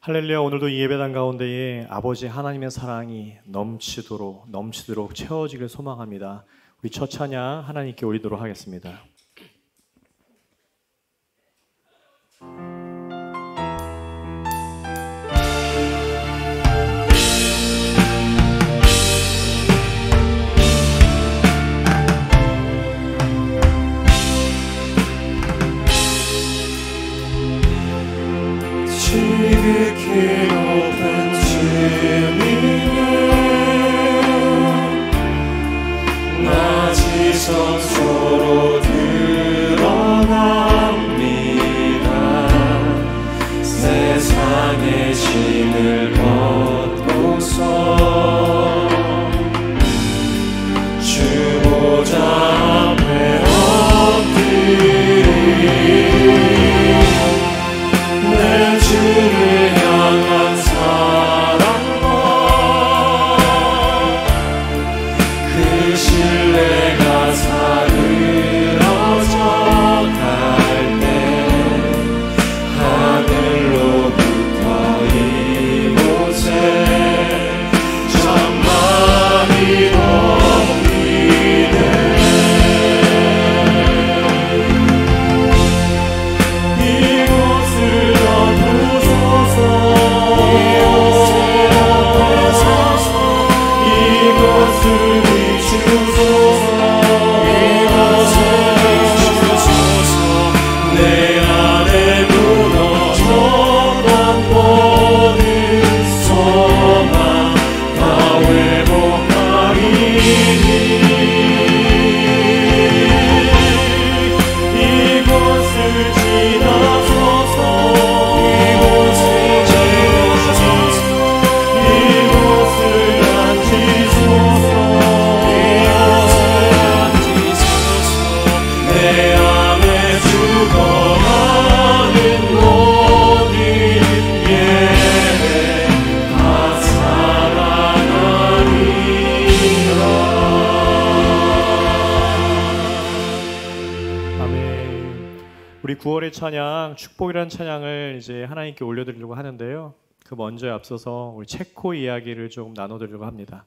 할렐루야. 오늘도 이 예배당 가운데에 아버지 하나님의 사랑이 넘치도록 채워지길 소망합니다. 우리 첫 찬양 하나님께 올리도록 하겠습니다. 지극히 높은 주님은 낮이서 서로 드러납니다. 세상의 신을 벗고서 주보자 앞에 엎드리 내 주를 향한 사랑과 그 신뢰가 사그러져 갈 때 하늘로부터 이곳에 천만이 덮이네. 내 안에 무너졌던 모든 소망 다 회복하리니 이곳을 지나서서 이곳을 앉으소서. 내 안에 죽어가는 모든 예배 다 살아나리라. 아멘. 우리 9월의 찬양 축복이라는 찬양을 이제 하나님께 올려드리려고 하는데요. 그 먼저에 앞서서 우리 체코 이야기를 좀 나눠드리려고 합니다.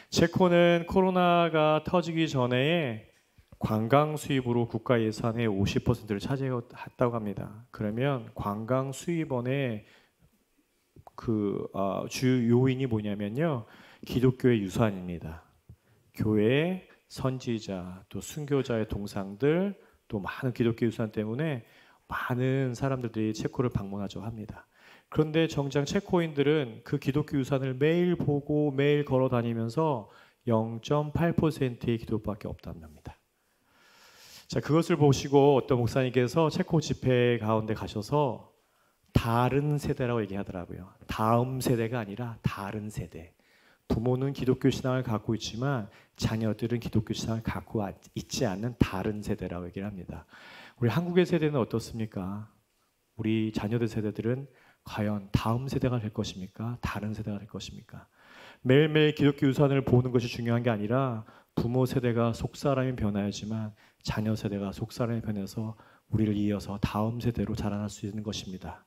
체코는 코로나가 터지기 전에 관광 수입으로 국가 예산의 50%를 차지했다고 합니다. 그러면 관광 수입원의 주 요인이 뭐냐면요, 기독교의 유산입니다. 교회, 선지자, 또 순교자의 동상들, 또 많은 기독교 유산 때문에 많은 사람들이 체코를 방문하죠 합니다. 그런데 정작 체코인들은 그 기독교 유산을 매일 보고 매일 걸어 다니면서 0.8%의 기도밖에 없다는 겁니다. 자, 그것을 보시고 어떤 목사님께서 체코 집회 가운데 가셔서 다른 세대라고 얘기하더라고요. 다음 세대가 아니라 다른 세대. 부모는 기독교 신앙을 갖고 있지만 자녀들은 기독교 신앙을 갖고 있지 않는 다른 세대라고 얘기를 합니다. 우리 한국의 세대는 어떻습니까? 우리 자녀들 세대들은 과연 다음 세대가 될 것입니까? 다른 세대가 될 것입니까? 매일매일 기독교 유산을 보는 것이 중요한 게 아니라 부모 세대가 속사람이 변해야지만 자녀 세대가 속사람이 변해서 우리를 이어서 다음 세대로 자라날 수 있는 것입니다.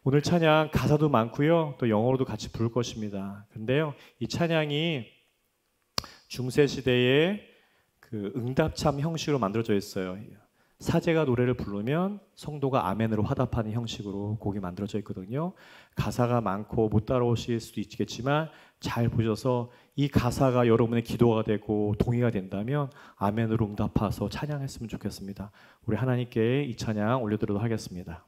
오늘 찬양 가사도 많고요. 또 영어로도 같이 부를 것입니다. 근데요, 이 찬양이 중세 시대의 그 응답참 형식으로 만들어져 있어요. 사제가 노래를 부르면 성도가 아멘으로 화답하는 형식으로 곡이 만들어져 있거든요. 가사가 많고 못 따라오실 수도 있겠지만 잘 보셔서 이 가사가 여러분의 기도가 되고 동의가 된다면 아멘으로 응답하셔서 찬양했으면 좋겠습니다. 우리 하나님께 이 찬양 올려드리도록 하겠습니다.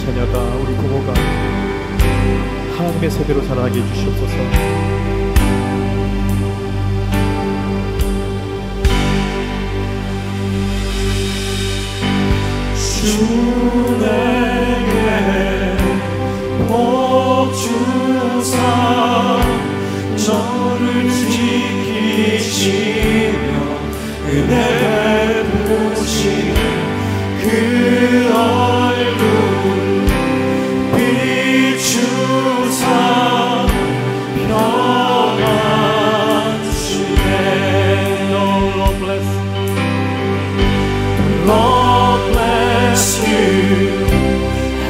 자녀가 우리 부모가 하나님의 세대로 자라게 해주시옵소서. 주 내게 복 주사 저를 지키시며 은혜 베푸시는 그 얼굴 비추사 평안 주네. Lord bless. Lord bless you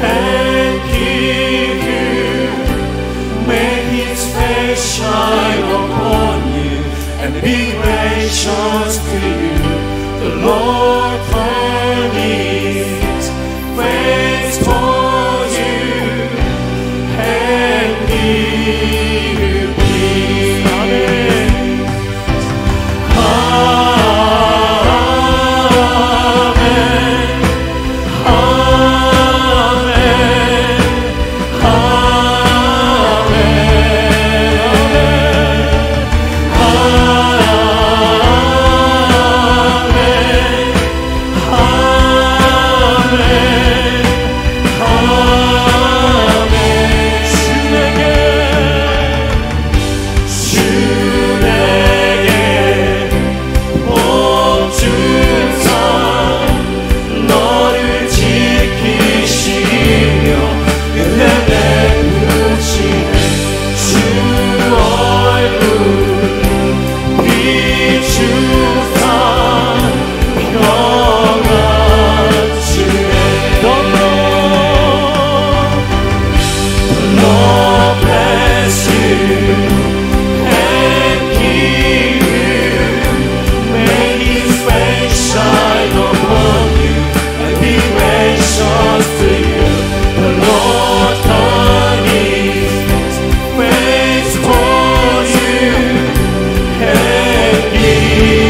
and keep you. May His face shine upon you and be gracious to you. The Lord turn His face toward you and give you peace. Amen.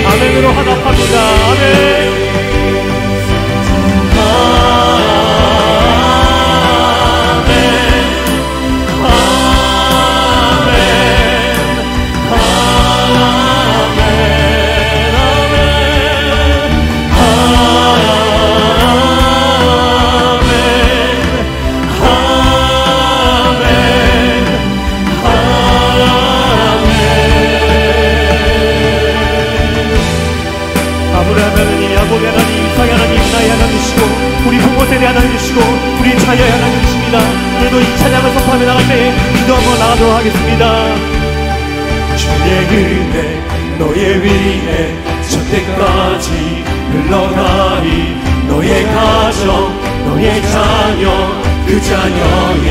아멘으로 화답합니다. 아멘. 야곱의 하나님, 이삭의 하나님, 나의 하나님이시고 우리 부모 세대 하나님이시고 우리 자녀의 하나님이십니다. 오늘도 이 찬양을 선포하며 나갈 때 기도 한번 나가도록 하겠습니다. 주의 은혜 너의 위에 저 때까지 흘러가리. 너의 가정 너의 자녀 그 자녀의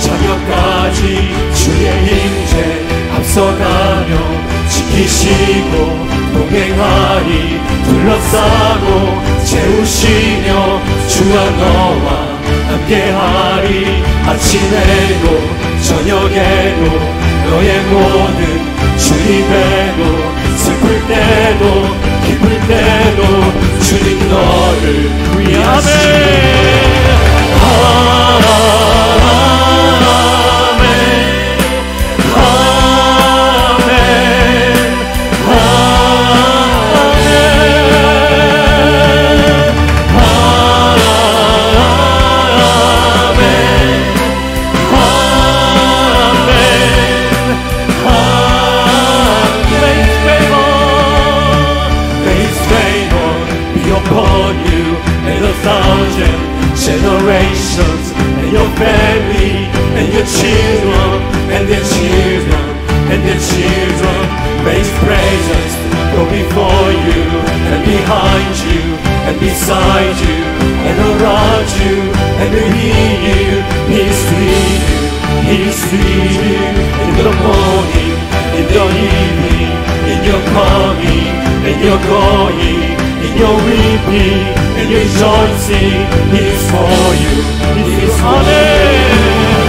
자녀까지 주의 임재 앞서가며 지키시고 동행하리. 둘러싸고 채우시며 주와 너와 함께하리. 아침에도 저녁에도 너의 모든 주님에도 슬플 때도 기쁠 때도 주님 너를 위하시네. Generations and your family and your children and their children and their children. May His presence go before you and behind you and beside you and around you and within you. He is with you, He is with you in the morning, in the evening, in your coming, in your going, in your weeping and your rejoicing. He is for you, He is for you.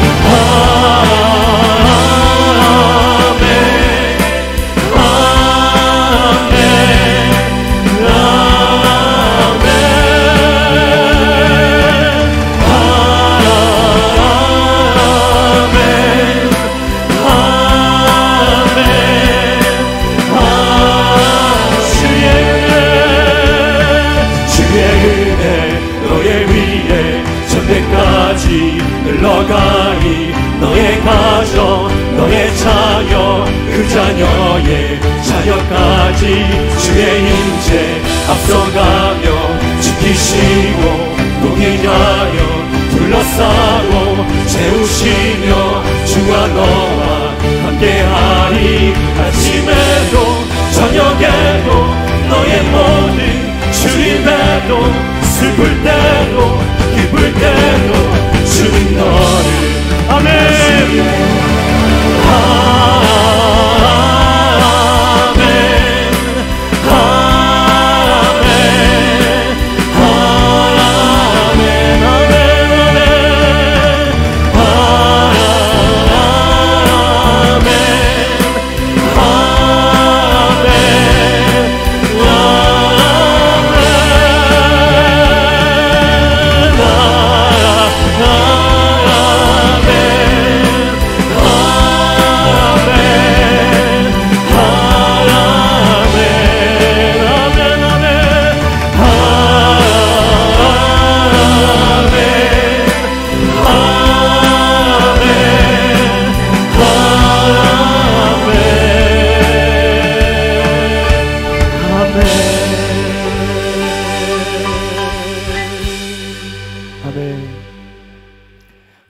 흘러가리. 너의 가정 너의 자녀 그 자녀의 자녀까지 주의 임재 앞서가며 지키시고 또 인하여 둘러싸고 채우시며 주와 너와 함께하리. 아침에도 저녁에도 너의 모든 주님에도 슬플 때도 기쁠 때도 주님 너를 아멘.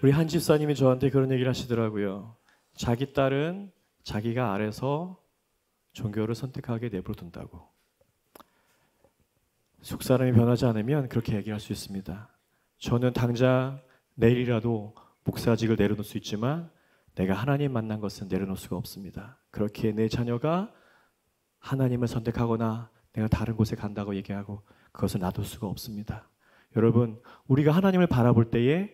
우리 한 집사님이 저한테 그런 얘기를 하시더라고요. 자기 딸은 자기가 알아서 종교를 선택하게 내버려둔다고. 속사람이 변하지 않으면 그렇게 얘기할 수 있습니다. 저는 당장 내일이라도 목사직을 내려놓을 수 있지만 내가 하나님 만난 것은 내려놓을 수가 없습니다. 그렇게 내 자녀가 하나님을 선택하거나 내가 다른 곳에 간다고 얘기하고 그것을 놔둘 수가 없습니다. 여러분, 우리가 하나님을 바라볼 때에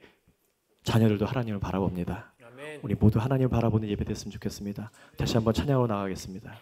자녀들도 하나님을 바라봅니다. 아멘. 우리 모두 하나님을 바라보는 예배 됐으면 좋겠습니다. 다시 한번 찬양으로 나가겠습니다.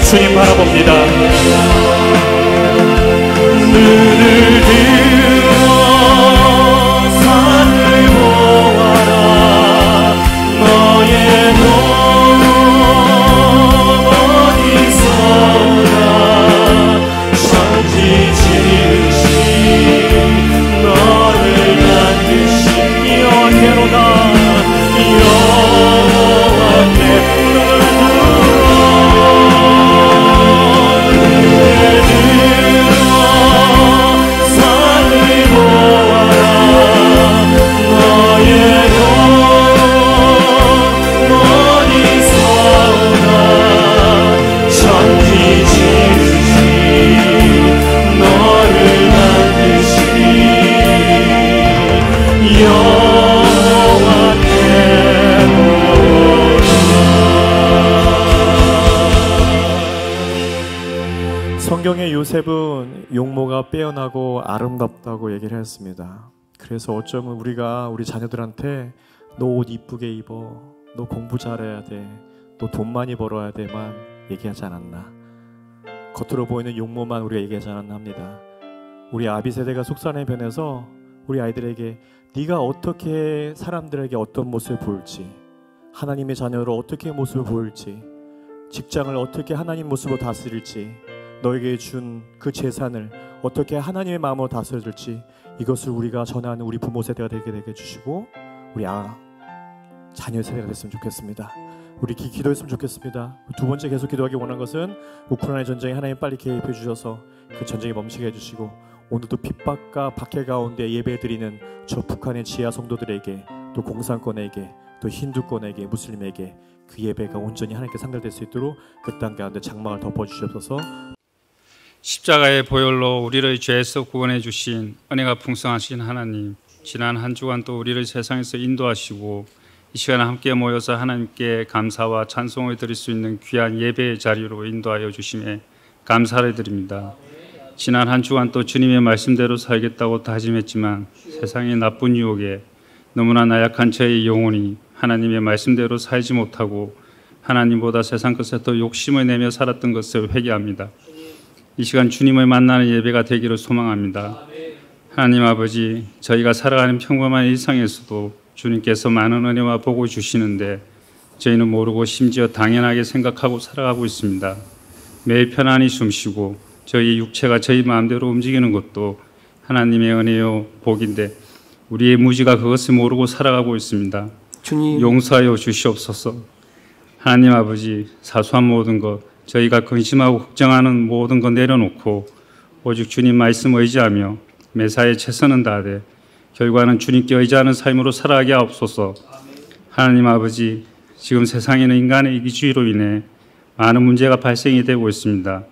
주님 바라봅니다. 눈을 들어 산을 보아라. 너의 몸 어디서나 천지 지으신 너를 만드신 여호와께로다. 여호와께 눈을 들어 성경의 요셉은 용모가 빼어나고 아름답다고 얘기를 했습니다. 그래서 어쩌면 우리가 우리 자녀들한테 너 옷 이쁘게 입어, 너 공부 잘해야 돼, 너 돈 많이 벌어야 돼만 얘기하지 않았나. 겉으로 보이는 용모만 우리가 얘기하지 않았나 합니다. 우리 아비 세대가 속사람이 변해서 우리 아이들에게 네가 어떻게 사람들에게 어떤 모습을 보일지, 하나님의 자녀로 어떻게 모습을 보일지, 직장을 어떻게 하나님 모습으로 다스릴지, 너에게 준 그 재산을 어떻게 하나님의 마음으로 다스릴지, 이것을 우리가 전하는 우리 부모 세대가 되게 해주시고 우리 자녀 세대가 됐으면 좋겠습니다. 우리 기도했으면 좋겠습니다. 두 번째 계속 기도하기 원하는 것은 우크라이나 전쟁에 하나님 빨리 개입해 주셔서 그 전쟁이 멈추게 해주시고, 오늘도 핍박과 박해 가운데 예배드리는 저 북한의 지하 성도들에게, 또 공산권에게, 또 힌두권에게, 무슬림에게 그 예배가 온전히 하나님께 상달될 수 있도록 그 땅 가운데 장막을 덮어주시옵소서. 십자가의 보혈로 우리를 죄에서 구원해 주신 은혜가 풍성하신 하나님, 지난 한 주간 또 우리를 세상에서 인도하시고 이 시간에 함께 모여서 하나님께 감사와 찬송을 드릴 수 있는 귀한 예배의 자리로 인도하여 주심에 감사를 드립니다. 지난 한 주간 또 주님의 말씀대로 살겠다고 다짐했지만 세상의 나쁜 유혹에 너무나 나약한 저의 영혼이 하나님의 말씀대로 살지 못하고 하나님보다 세상 것에 더 욕심을 내며 살았던 것을 회개합니다. 이 시간 주님을 만나는 예배가 되기를 소망합니다. 하나님 아버지, 저희가 살아가는 평범한 일상에서도 주님께서 많은 은혜와 복을 주시는데 저희는 모르고 심지어 당연하게 생각하고 살아가고 있습니다. 매일 편안히 숨쉬고 저희 육체가 저희 마음대로 움직이는 것도 하나님의 은혜요 복인데 우리의 무지가 그것을 모르고 살아가고 있습니다. 주님, 용서하여 주시옵소서. 하나님 아버지, 사소한 모든 것, 저희가 근심하고 걱정하는 모든 것 내려놓고 오직 주님 말씀 의지하며 매사에 최선을 다하되 결과는 주님께 의지하는 삶으로 살아가게 하옵소서. 하나님 아버지, 지금 세상에는 인간의 이기주의로 인해 많은 문제가 발생이 되고 있습니다.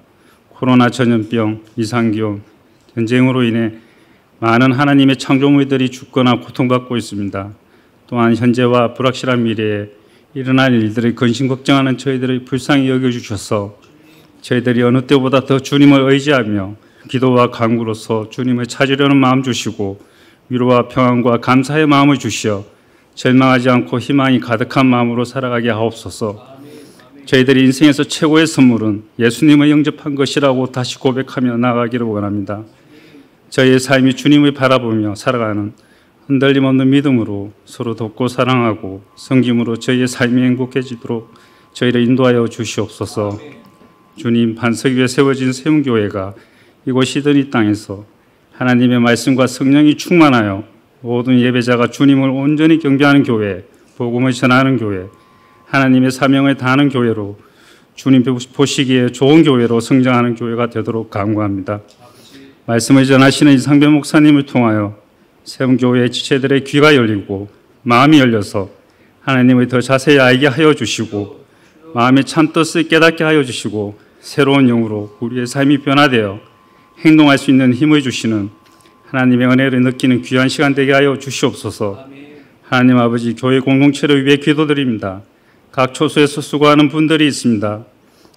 코로나 전염병, 이상기온, 전쟁으로 인해 많은 하나님의 창조물들이 죽거나 고통받고 있습니다. 또한 현재와 불확실한 미래에 일어날 일들을 근심 걱정하는 저희들을 불쌍히 여겨주셔서 저희들이 어느 때보다 더 주님을 의지하며 기도와 간구로서 주님을 찾으려는 마음 주시고 위로와 평안과 감사의 마음을 주시어 절망하지 않고 희망이 가득한 마음으로 살아가게 하옵소서. 저희들이 인생에서 최고의 선물은 예수님을 영접한 것이라고 다시 고백하며 나아가기를 원합니다. 저희의 삶이 주님을 바라보며 살아가는 흔들림 없는 믿음으로 서로 돕고 사랑하고 섬김으로 저희의 삶이 행복해지도록 저희를 인도하여 주시옵소서. 주님, 반석 위에 세워진 세움교회가 이곳 시드니 땅에서 하나님의 말씀과 성령이 충만하여 모든 예배자가 주님을 온전히 경배하는 교회, 복음을 전하는 교회, 하나님의 사명을 다하는 교회로 주님 보시기에 좋은 교회로 성장하는 교회가 되도록 간구합니다. 말씀을 전하시는 이상배 목사님을 통하여 세움교회의 지체들의 귀가 열리고 마음이 열려서 하나님을 더 자세히 알게 하여 주시고 마음의 참뜻을 깨닫게 하여 주시고 새로운 영으로 우리의 삶이 변화되어 행동할 수 있는 힘을 주시는 하나님의 은혜를 느끼는 귀한 시간 되게 하여 주시옵소서. 하나님 아버지, 교회 공동체를 위해 기도드립니다. 각 초소에서 수고하는 분들이 있습니다.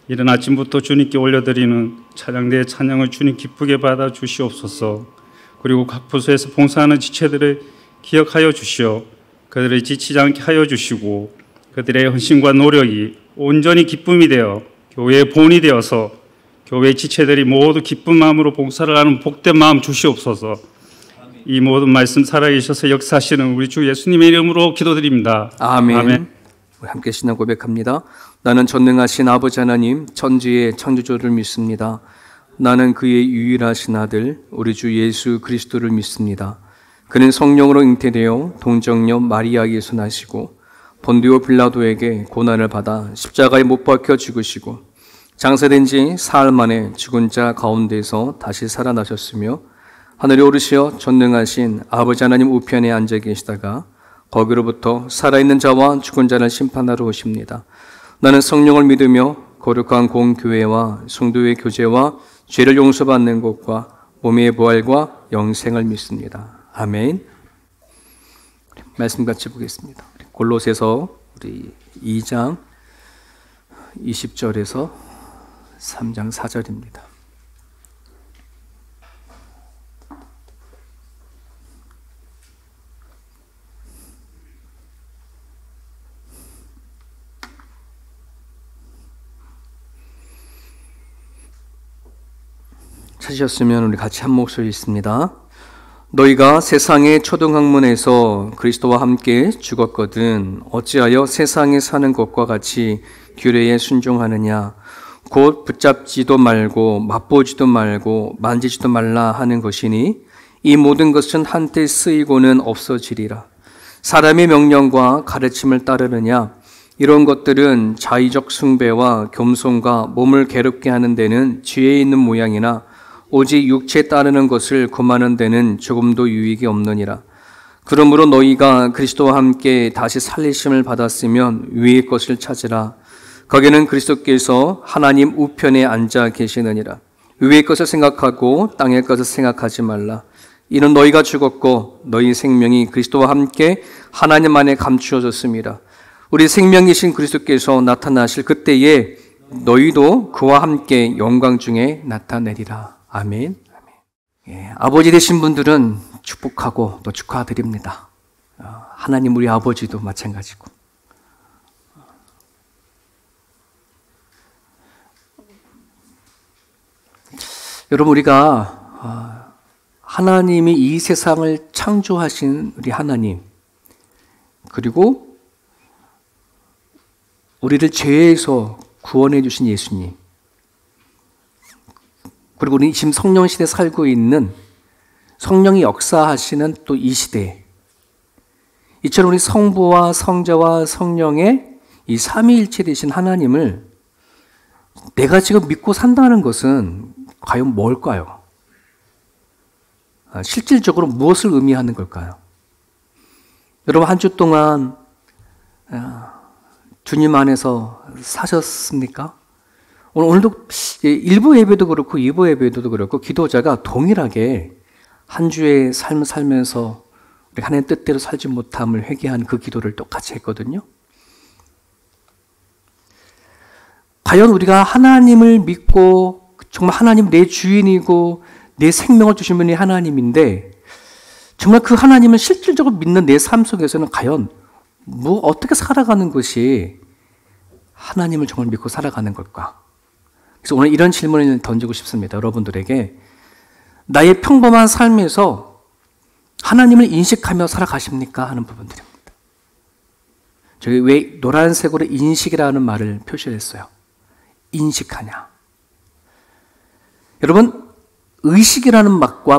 이른 아침부터 주님께 올려드리는 찬양대의 찬양을 주님 기쁘게 받아 주시옵소서. 그리고 각 부서에서 봉사하는 지체들을 기억하여 주시어 그들을 지치지 않게 하여 주시고 그들의 헌신과 노력이 온전히 기쁨이 되어 교회의 본이 되어서 교회의 지체들이 모두 기쁜 마음으로 봉사를 하는 복된 마음 주시옵소서. 이 모든 말씀 살아계셔서 역사하시는 우리 주 예수님의 이름으로 기도드립니다. 아멘. 아멘. 우리 함께 신앙 고백합니다. 나는 전능하신 아버지 하나님, 천지의 창조주를 믿습니다. 나는 그의 유일하신 아들 우리 주 예수 그리스도를 믿습니다. 그는 성령으로 잉태되어 동정녀 마리아에게서 나시고 본디오 빌라도에게 고난을 받아 십자가에 못 박혀 죽으시고 장사된 지 사흘 만에 죽은 자 가운데서 다시 살아나셨으며 하늘에 오르시어 전능하신 아버지 하나님 우편에 앉아 계시다가 거기로부터 살아있는 자와 죽은 자를 심판하러 오십니다. 나는 성령을 믿으며 거룩한 공교회와 성도의 교제와 죄를 용서받는 것과 몸의 부활과 영생을 믿습니다. 아멘. 말씀 같이 보겠습니다. 골로새서 우리 2장 20절에서 3장 4절입니다. 찾으셨으면 우리 같이 한 목소리 있습니다. 너희가 세상의 초등학문에서 그리스도와 함께 죽었거든 어찌하여 세상에 사는 것과 같이 규례에 순종하느냐. 곧 붙잡지도 말고 맛보지도 말고 만지지도 말라 하는 것이니 이 모든 것은 한때 쓰이고는 없어지리라. 사람의 명령과 가르침을 따르느냐. 이런 것들은 자의적 숭배와 겸손과 몸을 괴롭게 하는 데는 지혜 있는 모양이나 오직 육체에 따르는 것을 금하는 데는 조금도 유익이 없느니라. 그러므로 너희가 그리스도와 함께 다시 살리심을 받았으면 위의 것을 찾으라. 거기는 그리스도께서 하나님 우편에 앉아 계시느니라. 위의 것을 생각하고 땅의 것을 생각하지 말라. 이는 너희가 죽었고 너희 생명이 그리스도와 함께 하나님 안에 감추어졌습니다. 우리 생명이신 그리스도께서 나타나실 그때에 너희도 그와 함께 영광 중에 나타내리라. 아멘. 예, 아버지 되신 분들은 축복하고 또 축하드립니다. 하나님 우리 아버지도 마찬가지고. 여러분, 우리가 하나님이 이 세상을 창조하신 우리 하나님, 그리고 우리를 죄에서 구원해 주신 예수님, 그리고 우리 지금 성령 시대에 살고 있는 성령이 역사하시는 또 이 시대, 이처럼 우리 성부와 성자와 성령의 이 삼위일체 되신 하나님을 내가 지금 믿고 산다는 것은 과연 뭘까요? 실질적으로 무엇을 의미하는 걸까요? 여러분, 한 주 동안 주님 안에서 사셨습니까? 오늘도 1부 예배도 그렇고 2부 예배도 그렇고 기도자가 동일하게 한 주의 삶을 살면서 우리 하나님 뜻대로 살지 못함을 회개한 그 기도를 똑같이 했거든요. 과연 우리가 하나님을 믿고 정말 하나님 내 주인이고 내 생명을 주신 분이 하나님인데 정말 그 하나님을 실질적으로 믿는 내 삶 속에서는 과연 어떻게 살아가는 것이 하나님을 정말 믿고 살아가는 걸까? 그래서 오늘 이런 질문을 던지고 싶습니다. 여러분들에게 나의 평범한 삶에서 하나님을 인식하며 살아가십니까? 하는 부분들입니다. 저기 왜 노란색으로 인식이라는 말을 표시했어요? 인식하냐. 여러분, 의식이라는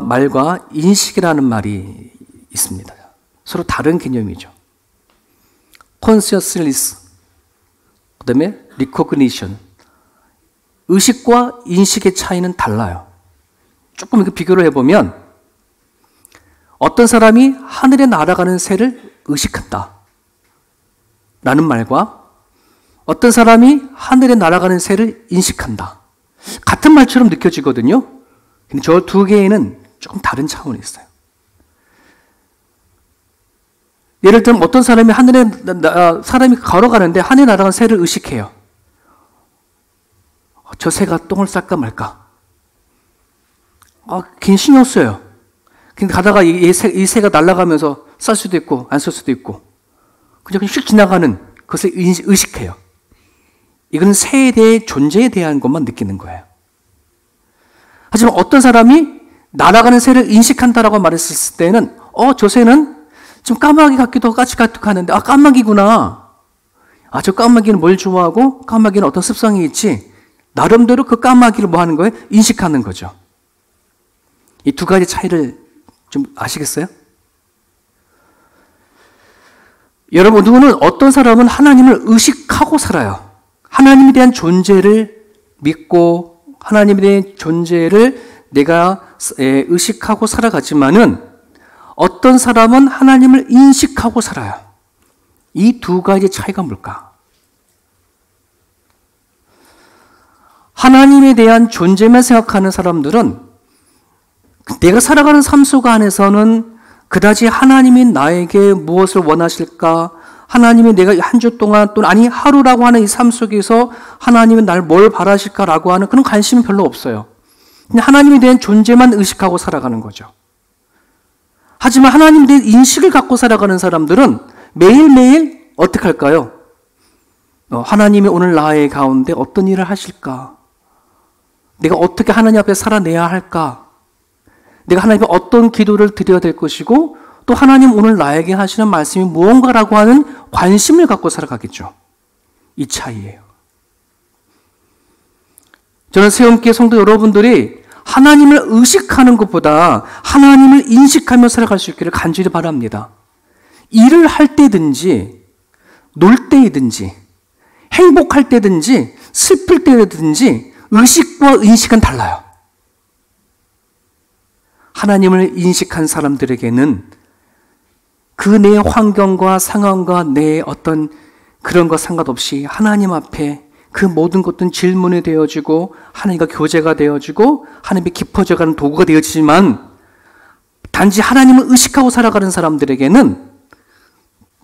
말과 인식이라는 말이 있습니다. 서로 다른 개념이죠. consciousness, 그 다음에 recognition. 의식과 인식의 차이는 달라요. 조금 이렇게 비교를 해보면 어떤 사람이 하늘에 날아가는 새를 의식한다 라는 말과 어떤 사람이 하늘에 날아가는 새를 인식한다. 같은 말처럼 느껴지거든요. 근데 저 두 개에는 조금 다른 차원이 있어요. 예를 들면 어떤 사람이 사람이 걸어가는데 하늘에 날아가는 새를 의식해요. 저 새가 똥을 쌀까 말까? 괜히 신경 써요. 근데 가다가 이 새가 날아가면서 쌀 수도 있고 안 쌀 수도 있고 그냥 휙 지나가는 것을 의식해요. 이건 새에 대해 존재에 대한 것만 느끼는 거예요. 하지만 어떤 사람이 날아가는 새를 인식한다라고 말했을 때는 저 새는 좀 까마귀 같기도 하고 까치같기도 하는데 까마귀구나. 저 까마귀는 뭘 좋아하고 까마귀는 어떤 습성이 있지. 나름대로 그 까마귀를 뭐 하는 거예요? 인식하는 거죠. 이 두 가지 차이를 좀 아시겠어요? 여러분, 누구는 어떤 사람은 하나님을 의식하고 살아요. 하나님에 대한 존재를 믿고 하나님에 대한 존재를 내가 의식하고 살아가지만은 어떤 사람은 하나님을 인식하고 살아요. 이 두 가지 차이가 뭘까? 하나님에 대한 존재만 생각하는 사람들은 내가 살아가는 삶 속 안에서는 그다지 하나님이 나에게 무엇을 원하실까? 하나님이 내가 한 주 동안 또는 아니 하루라고 하는 이 삶 속에서 하나님은 날 뭘 바라실까라고 하는 그런 관심이 별로 없어요. 그냥 하나님에 대한 존재만 의식하고 살아가는 거죠. 하지만 하나님에 대한 인식을 갖고 살아가는 사람들은 매일매일 어떻게 할까요? 하나님이 오늘 나의 가운데 어떤 일을 하실까? 내가 어떻게 하나님 앞에 살아내야 할까? 내가 하나님 앞에 어떤 기도를 드려야 될 것이고 또 하나님 오늘 나에게 하시는 말씀이 무언가라고 하는 관심을 갖고 살아가겠죠. 이 차이예요. 저는 새움교회 성도 여러분들이 하나님을 의식하는 것보다 하나님을 인식하며 살아갈 수 있기를 간절히 바랍니다. 일을 할 때든지 놀 때이든지 행복할 때든지 슬플 때든지 의식과 인식은 달라요. 하나님을 인식한 사람들에게는 그 내 환경과 상황과 내 어떤 그런 것 상관없이 하나님 앞에 그 모든 것들은 질문이 되어지고 하나님과 교제가 되어지고 하나님이 깊어져가는 도구가 되어지지만 단지 하나님을 의식하고 살아가는 사람들에게는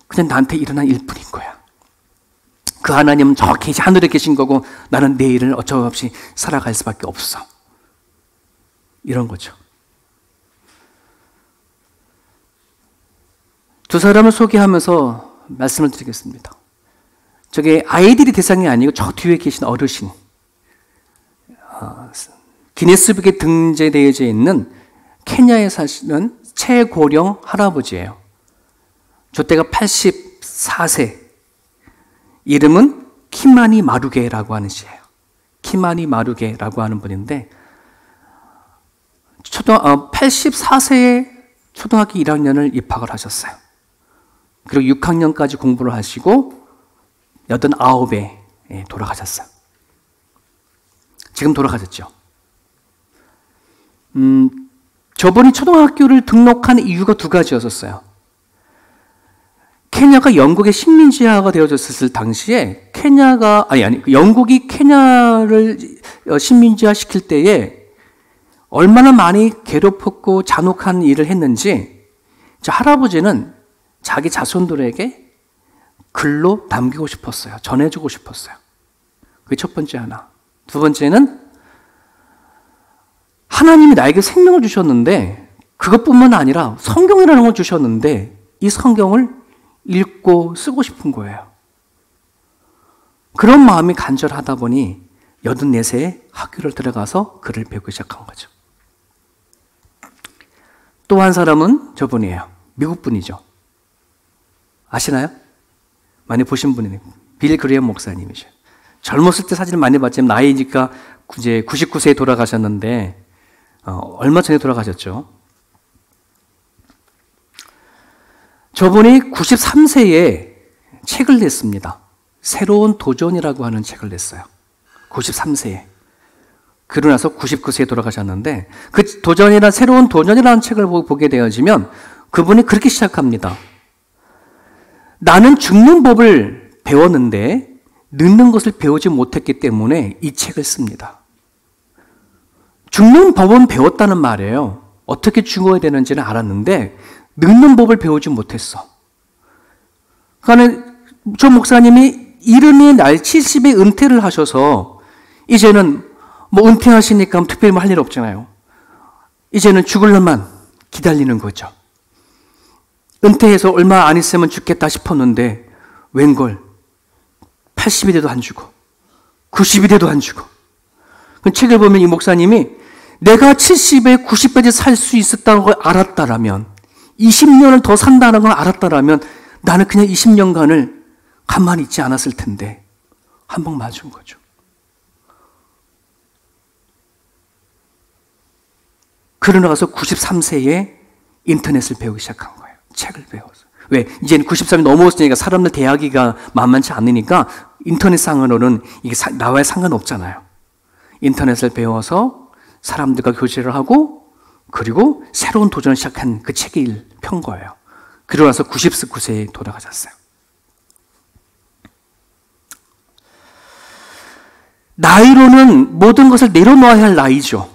그냥 나한테 일어난 일뿐인 거야. 그 하나님은 저 하늘에 계신 거고 나는 내 일을 어쩌없이 살아갈 수밖에 없어. 이런 거죠. 두 사람을 소개하면서 말씀을 드리겠습니다. 저게 아이들이 대상이 아니고 저 뒤에 계신 어르신. 기네스북에 등재되어 있는 케냐에 사시는 최고령 할아버지예요. 저 때가 84세. 이름은 키마니 마루게라고 하는 시예요. 키마니 마루게라고 하는 분인데 84세에 초등학교 1학년을 입학을 하셨어요. 그리고 6학년까지 공부를 하시고 89에 돌아가셨어요. 지금 돌아가셨죠. 저분이 초등학교를 등록한 이유가 두 가지였었어요. 케냐가 영국의 식민지화가 되어졌을 당시에 영국이 케냐를 식민지화 시킬 때에 얼마나 많이 괴롭혔고 잔혹한 일을 했는지 저 할아버지는 자기 자손들에게 글로 남기고 싶었어요. 전해주고 싶었어요. 그게 첫 번째 하나. 두 번째는 하나님이 나에게 생명을 주셨는데 그것뿐만 아니라 성경이라는 걸 주셨는데 이 성경을 읽고 쓰고 싶은 거예요. 그런 마음이 간절하다 보니 84세에 학교를 들어가서 글을 배우기 시작한 거죠. 또 한 사람은 저분이에요. 미국 분이죠. 아시나요? 많이 보신 분이네요. 빌 그레엄 목사님이죠. 젊었을 때 사진을 많이 봤지만 나이니까 이제 99세에 돌아가셨는데 얼마 전에 돌아가셨죠. 저분이 93세에 책을 냈습니다. 새로운 도전이라고 하는 책을 냈어요. 93세에. 그러고 나서 99세에 돌아가셨는데 그 새로운 도전이라는 책을 보게 되어지면 그분이 그렇게 시작합니다. 나는 죽는 법을 배웠는데 늙는 것을 배우지 못했기 때문에 이 책을 씁니다. 죽는 법은 배웠다는 말이에요. 어떻게 죽어야 되는지는 알았는데 늙는 법을 배우지 못했어. 그러니까 저 목사님이 이른이 날 70에 은퇴를 하셔서 이제는 뭐 은퇴하시니까 특별히 뭐 할 일 없잖아요. 이제는 죽을 날만 기다리는 거죠. 은퇴해서 얼마 안 있으면 죽겠다 싶었는데 웬걸 80이 돼도 안 죽어. 90이 돼도 안 죽어. 그 책을 보면 이 목사님이 내가 70에 90까지 살 수 있었다는 걸 알았다라면 20년을 더 산다는 걸 알았다라면 나는 그냥 20년간을 가만히 있지 않았을 텐데 한 방 맞은 거죠. 그러고 나서 93세에 인터넷을 배우기 시작한 거예요. 책을 배워서. 왜? 이제는 93이 넘어왔으니까 사람들 대하기가 만만치 않으니까 인터넷상으로는 이게 나와야 상관없잖아요. 인터넷을 배워서 사람들과 교제를 하고 그리고 새로운 도전을 시작한 그 책을 편 거예요. 그러고 나서 99세에 돌아가셨어요. 나이로는 모든 것을 내려놓아야 할 나이죠.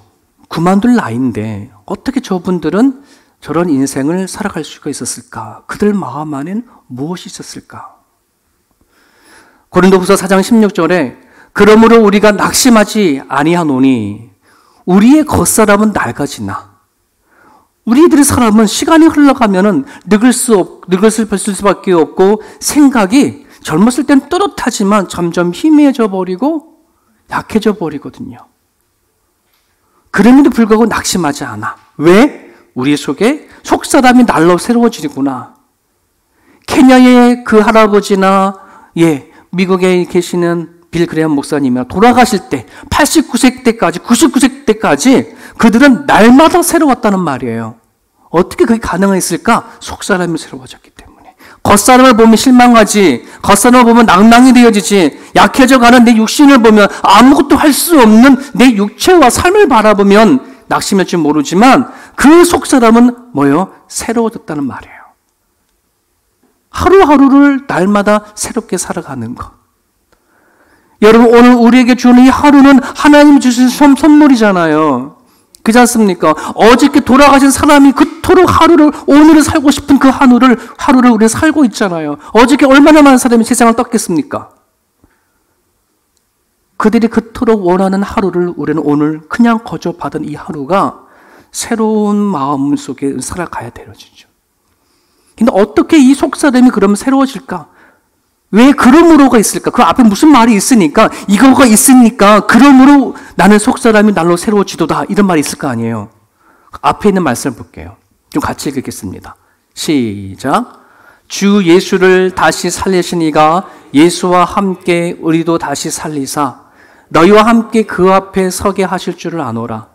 그만둘 나이인데 어떻게 저분들은 저런 인생을 살아갈 수가 있었을까? 그들 마음 안에는 무엇이 있었을까? 고린도후서 4장 16절에 그러므로 우리가 낙심하지 아니하노니 우리의 겉사람은 낡아지나 우리들의 사람은 시간이 흘러가면은 늙을 수밖에 없고 생각이 젊었을 땐 또렷하지만 점점 희미해져 버리고 약해져 버리거든요. 그럼에도 불구하고 낙심하지 않아. 왜? 우리 속에 속사람이 날로 새로워지구나. 케냐의 그 할아버지나 미국에 계시는 빌 그레엄 목사님이나 돌아가실 때 89세 때까지 99세 때까지 그들은 날마다 새로웠다는 말이에요. 어떻게 그게 가능했을까? 속사람이 새로워졌기 때문에. 겉사람을 보면 실망하지, 겉사람을 보면 낭낭이 되어지지, 약해져가는 내 육신을 보면 아무것도 할 수 없는 내 육체와 삶을 바라보면 낙심할지 모르지만 그 속사람은 뭐예요? 새로워졌다는 말이에요. 하루하루를 날마다 새롭게 살아가는 것. 여러분, 오늘 우리에게 주는 이 하루는 하나님이 주신 선물이잖아요. 그렇지 않습니까? 어저께 돌아가신 사람이 그토록 오늘을 살고 싶은 그 하루를 우리가 살고 있잖아요. 어저께 얼마나 많은 사람이 세상을 떴겠습니까? 그들이 그토록 원하는 하루를 우리는 오늘 그냥 거저 받은 이 하루가 새로운 마음 속에 살아가야 되어지죠. 근데 어떻게 이 속사람이 그러면 새로워질까? 왜 그러므로가 있을까? 그 앞에 무슨 말이 있으니까, 이거가 있으니까, 그러므로 나는 속사람이 날로 새로워지도다. 이런 말이 있을 거 아니에요. 앞에 있는 말씀을 볼게요. 좀 같이 읽겠습니다. 시작. 주 예수를 다시 살리신 이가 예수와 함께 우리도 다시 살리사 너희와 함께 그 앞에 서게 하실 줄을 아노라.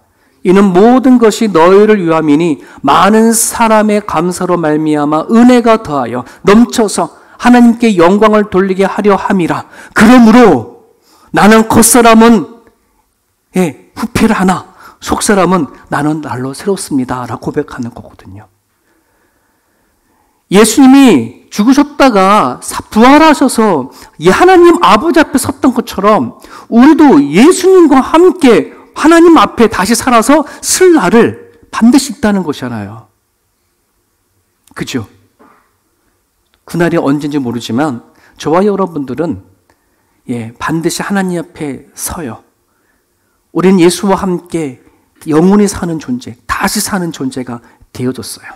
이는 모든 것이 너희를 위함이니 많은 사람의 감사로 말미암아 은혜가 더하여 넘쳐서 하나님께 영광을 돌리게 하려 함이라. 그러므로 나는 겉사람은 후패를 하나 속사람은 나는 날로 새롭습니다 라고 고백하는 거거든요. 예수님이 죽으셨다가 부활하셔서 하나님 아버지 앞에 섰던 것처럼 우리도 예수님과 함께 하나님 앞에 다시 살아서 쓸 날을 반드시 있다는 것이잖아요. 그죠? 그날이 언제인지 모르지만 저와 여러분들은 반드시 하나님 앞에 서요. 우리는 예수와 함께 영원히 사는 존재, 다시 사는 존재가 되어졌어요.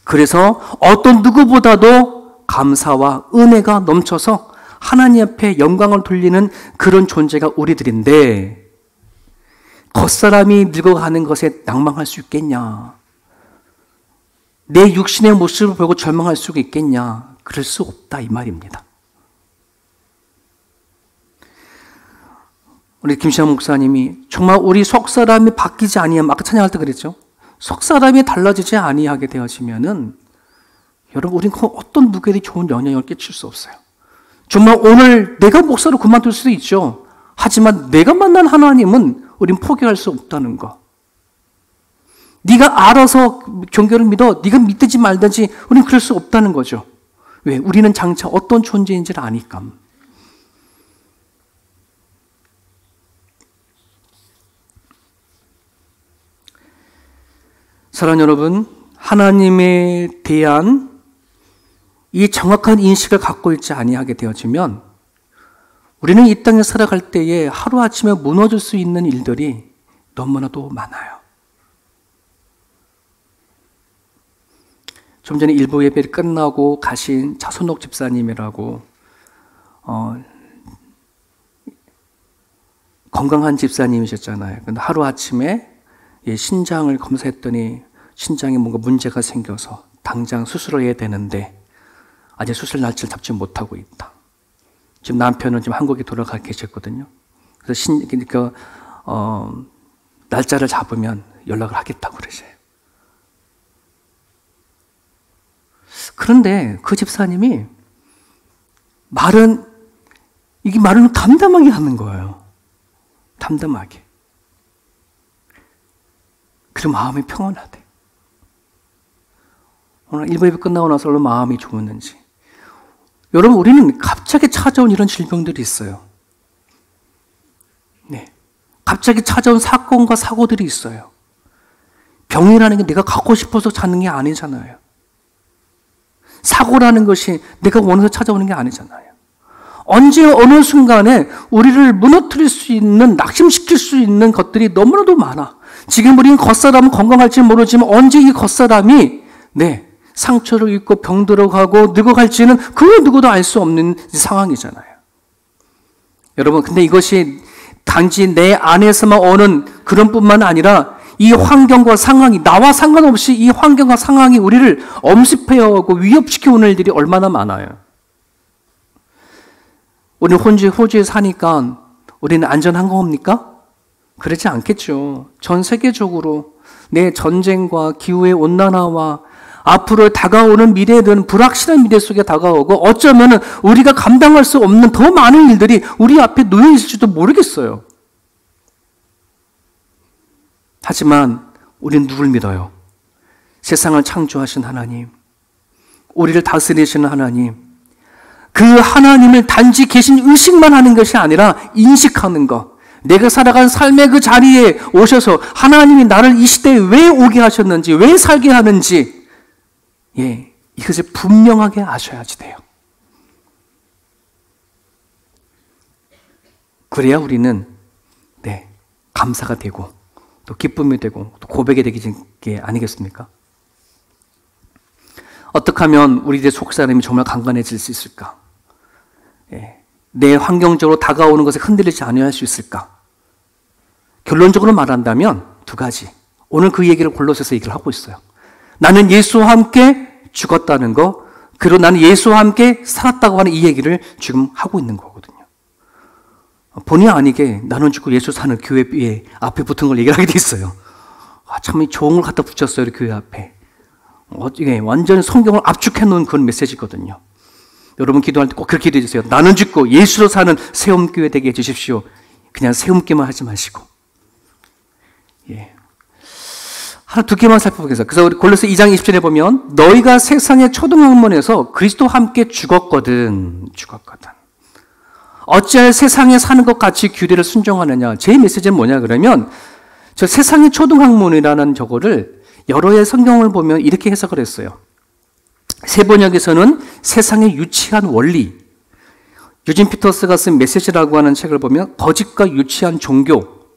그래서 어떤 누구보다도 감사와 은혜가 넘쳐서 하나님 앞에 영광을 돌리는 그런 존재가 우리들인데 겉사람이 늙어가는 것에 낭망할 수 있겠냐? 내 육신의 모습을 보고 절망할 수가 있겠냐? 그럴 수 없다 이 말입니다. 우리 김시환 목사님이 정말 우리 속사람이 바뀌지 아니하면, 아까 찬양할 때 그랬죠? 속사람이 달라지지 아니하게 되어지면은 여러분 우리는 어떤 누구에게 좋은 영향을 끼칠 수 없어요. 정말 오늘 내가 목사로 그만둘 수도 있죠. 하지만 내가 만난 하나님은 우린 포기할 수 없다는 거. 네가 알아서 종교를 믿어, 네가 믿든지 말든지 우리는 그럴 수 없다는 거죠. 왜? 우리는 장차 어떤 존재인지를 아니까. 사랑하는 여러분, 하나님에 대한 이 정확한 인식을 갖고 있지 아니하게 되어지면 우리는 이 땅에 살아갈 때에 하루아침에 무너질 수 있는 일들이 너무나도 많아요. 좀 전에 일부 예배를 끝나고 가신 차선옥 집사님이라고 건강한 집사님이셨잖아요. 근데 하루아침에 신장을 검사했더니 신장에 뭔가 문제가 생겨서 당장 수술을 해야 되는데 아직 수술 날짜를 잡지 못하고 있다. 지금 남편은 지금 한국에 돌아가 계셨거든요. 그래서 날짜를 잡으면 연락을 하겠다고 그러세요. 그런데 그 집사님이 말은 담담하게 하는 거예요. 담담하게. 그리고 마음이 평온하대. 오늘 1부 예배 끝나고 나서 얼마나 마음이 좋았는지. 여러분, 우리는 갑자기 찾아온 이런 질병들이 있어요. 네. 갑자기 찾아온 사건과 사고들이 있어요. 병이라는 게 내가 갖고 싶어서 찾는 게 아니잖아요. 사고라는 것이 내가 원해서 찾아오는 게 아니잖아요. 언제 어느 순간에 우리를 무너뜨릴 수 있는, 낙심시킬 수 있는 것들이 너무나도 많아. 지금 우리는 겉사람은 건강할지 모르지만 언제 이 겉사람이 상처를 입고 병들어가고 늙어갈지는 그 누구도 알 수 없는 상황이잖아요. 여러분, 근데 이것이 단지 내 안에서만 오는 그런 뿐만 아니라 이 환경과 상황이, 나와 상관없이 이 환경과 상황이 우리를 엄습해오고 위협시켜오는 일들이 얼마나 많아요. 우리는 호주에 사니까 우리는 안전한 겁니까? 그렇지 않겠죠. 전 세계적으로 내 전쟁과 기후의 온난화와 앞으로 다가오는 미래든 불확실한 미래 속에 다가오고 어쩌면 우리가 감당할 수 없는 더 많은 일들이 우리 앞에 놓여 있을지도 모르겠어요. 하지만 우리는 누굴 믿어요? 세상을 창조하신 하나님, 우리를 다스리시는 하나님, 그 하나님을 단지 계신 의식만 하는 것이 아니라 인식하는 것, 내가 살아간 삶의 그 자리에 오셔서 하나님이 나를 이 시대에 왜 오게 하셨는지, 왜 살게 하는지, 이것을 분명하게 아셔야지 돼요. 그래야 우리는 감사가 되고 또 기쁨이 되고 또 고백이 되는 게 아니겠습니까? 어떻게 하면 우리들의 속사람이 정말 강건해질 수 있을까? 내 환경적으로 다가오는 것에 흔들리지 않아야 할 수 있을까? 결론적으로 말한다면 두 가지. 오늘 그 얘기를 골로새서 얘기를 하고 있어요. 나는 예수와 함께 죽었다는 거, 그리고 나는 예수와 함께 살았다고 하는 이 얘기를 지금 하고 있는 거거든요. 본의 아니게 나는 죽고 예수 사는 교회 앞에 붙은 걸 얘기를 하게 돼 있어요. 참 좋은 걸 갖다 붙였어요, 교회 앞에. 완전히 성경을 압축해 놓은 그런 메시지거든요. 여러분 기도할 때 꼭 그렇게 기도해 주세요. 나는 죽고 예수로 사는 세움교회 되게 해주십시오. 그냥 세움기만 하지 마시고. 하나 두 개만 살펴보겠습니다. 그래서 우리 골로새 2장 20절에 보면 너희가 세상의 초등학문에서 그리스도와 함께 죽었거든. 어찌할 세상에 사는 것 같이 규례를 순종하느냐. 제 메시지는 뭐냐 그러면 저 세상의 초등학문이라는 저거를 여러 해 성경을 보면 이렇게 해석을 했어요. 세 번역에서는 세상의 유치한 원리, 유진 피터스가 쓴 메시지라고 하는 책을 보면 거짓과 유치한 종교,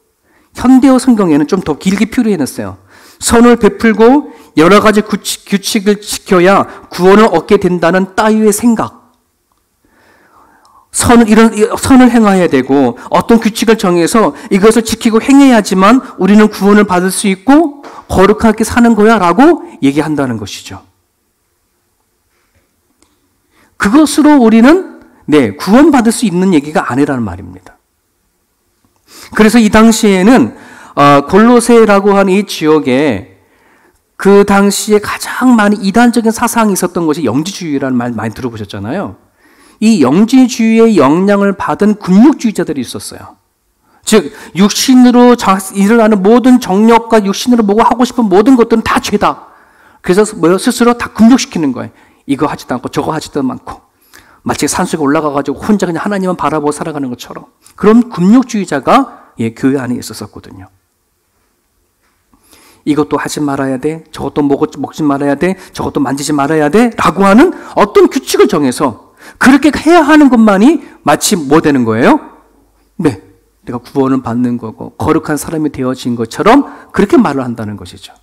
현대어 성경에는 좀 더 길게 표현했어요. 선을 베풀고 여러 가지 규칙을 지켜야 구원을 얻게 된다는 따위의 생각. 선을 행해야 되고 어떤 규칙을 정해서 이것을 지키고 행해야지만 우리는 구원을 받을 수 있고 거룩하게 사는 거야 라고 얘기한다는 것이죠. 그것으로 우리는 구원받을 수 있는 얘기가 아니라는 말입니다. 그래서 이 당시에는 골로새라고 하는 이 지역에 그 당시에 가장 많이 이단적인 사상이 있었던 것이 영지주의라는 말 많이 들어보셨잖아요. 이 영지주의의 영향을 받은 군육주의자들이 있었어요. 즉 육신으로 일어나는 모든 정력과 육신으로 뭐가 하고 싶은 모든 것들은 다 죄다. 그래서 스스로 다 군육시키는 거예요. 이거 하지도 않고 저거 하지도 않고 마치 산속에 올라가가지고 혼자 그냥 하나님만 바라보고 살아가는 것처럼 그런 군육주의자가 교회 안에 있었거든요. 이것도 하지 말아야 돼, 저것도 먹지 말아야 돼, 저것도 만지지 말아야 돼 라고 하는 어떤 규칙을 정해서 그렇게 해야 하는 것만이 마치 뭐 되는 거예요? 내가 구원을 받는 거고 거룩한 사람이 되어진 것처럼 그렇게 말을 한다는 것이죠.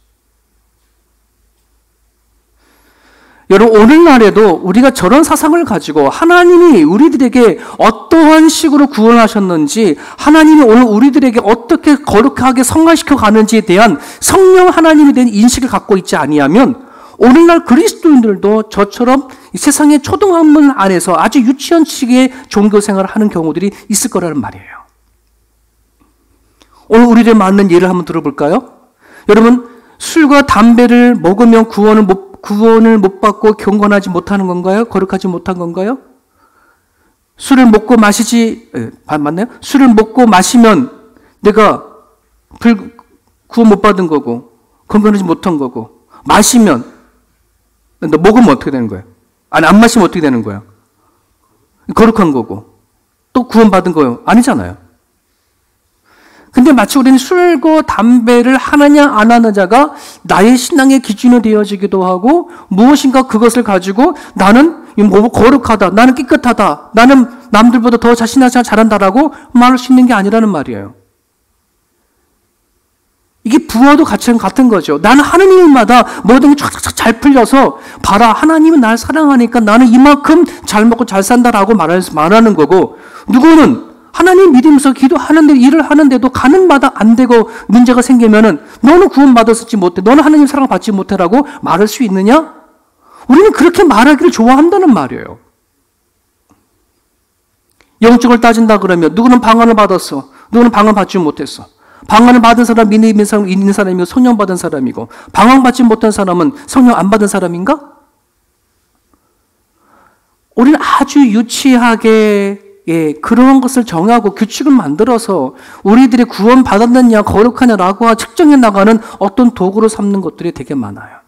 여러분 오늘날에도 우리가 저런 사상을 가지고 하나님이 우리들에게 어떠한 식으로 구원하셨는지 하나님이 오늘 우리들에게 어떻게 거룩하게 성화시켜 가는지에 대한 성령 하나님에 대한 인식을 갖고 있지 아니하면 오늘날 그리스도인들도 저처럼 세상의 초등학문 안에서 아주 유치한 식의 종교생활을 하는 경우들이 있을 거라는 말이에요. 오늘 우리들에 맞는 예를 한번 들어볼까요? 여러분 술과 담배를 먹으면 구원을 못 받고 경건하지 못하는 건가요? 거룩하지 못한 건가요? 술을 먹고 맞나요? 술을 먹고 마시면 내가 구원 못 받은 거고 건강하지 못한 거고 마시면 너 먹으면 어떻게 되는 거예요? 아니 안 마시면 어떻게 되는 거예요? 거룩한 거고 또 구원 받은 거예요? 아니잖아요. 근데 마치 우리는 술과 담배를 하느냐 안 하느냐가 나의 신앙의 기준이 되어지기도 하고 무엇인가 그것을 가지고 나는 뭐 거룩하다, 나는 깨끗하다, 나는 남들보다 더 자신을 잘한다라고 말할 수 있는 게 아니라는 말이에요. 이게 부와도 같은 거죠. 나는 하는 일마다 모든 게 쫙쫙 잘 풀려서 봐라 하나님은 날 사랑하니까 나는 이만큼 잘 먹고 잘 산다라고 말하는 거고 누구는 하나님 믿으면서 기도하는데 일을 하는데도 가는 마다 안 되고 문제가 생기면은 너는 구원받았지 못해. 너는 하나님 사랑을 받지 못해라고 말할 수 있느냐? 우리는 그렇게 말하기를 좋아한다는 말이에요. 영적을 따진다 그러면 누구는 방언을 받았어. 누구는 방언 받지 못했어. 방언을 받은 사람, 믿는 사람, 있는 사람이고 성령 받은 사람이고 방언 받지 못한 사람은 성령 안 받은 사람인가? 우리는 아주 유치하게 그런 것을 정하고 규칙을 만들어서 우리들이 구원 받았느냐 거룩하냐라고 측정해 나가는 어떤 도구로 삼는 것들이 되게 많아요.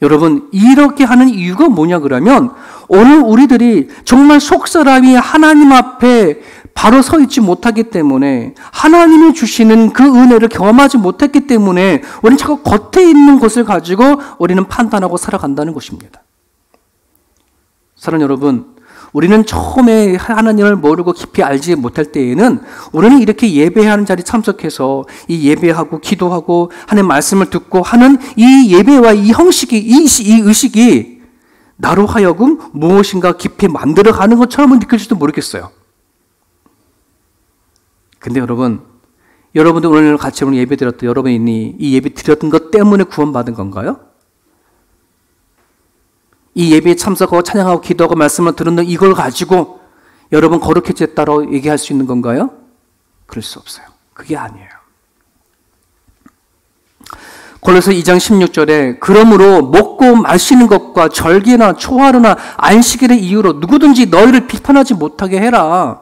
여러분, 이렇게 하는 이유가 뭐냐 그러면 오늘 우리들이 정말 속사람이 하나님 앞에 바로 서 있지 못하기 때문에 하나님이 주시는 그 은혜를 경험하지 못했기 때문에 우리는 자꾸 겉에 있는 것을 가지고 우리는 판단하고 살아간다는 것입니다. 사랑하는 여러분, 우리는 처음에 하나님을 모르고 깊이 알지 못할 때에는 우리는 이렇게 예배하는 자리에 참석해서 이 예배하고 기도하고 하나님 말씀을 듣고 하는 이 예배와 이 형식이, 이 의식이 나로 하여금 무엇인가 깊이 만들어가는 것처럼 느낄지도 모르겠어요. 근데 여러분들 오늘 같이 오늘 예배 드렸던 여러분이 이 예배 드렸던 것 때문에 구원받은 건가요? 이 예배에 참석하고 찬양하고 기도하고 말씀을 듣는 이걸 가지고 여러분 거룩해졌다고 얘기할 수 있는 건가요? 그럴 수 없어요. 그게 아니에요. 골로새 2장 16절에 그러므로 먹고 마시는 것과 절기나 초하루나 안식일의 이유로 누구든지 너희를 비판하지 못하게 해라.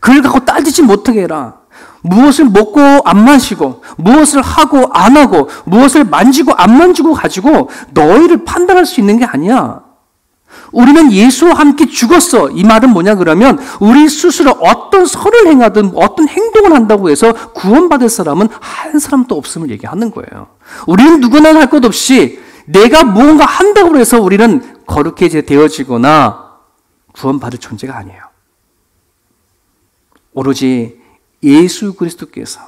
그걸 갖고 따지지 못하게 해라. 무엇을 먹고 안 마시고 무엇을 하고 안 하고 무엇을 만지고 안 만지고 가지고 너희를 판단할 수 있는 게 아니야. 우리는 예수와 함께 죽었어. 이 말은 뭐냐 그러면 우리 스스로 어떤 선을 행하든 어떤 행동을 한다고 해서 구원받을 사람은 한 사람도 없음을 얘기하는 거예요. 우리는 누구나 할 것 없이 내가 무언가 한다고 해서 우리는 거룩해 되어지거나 구원받을 존재가 아니에요. 오로지 예수 그리스도께서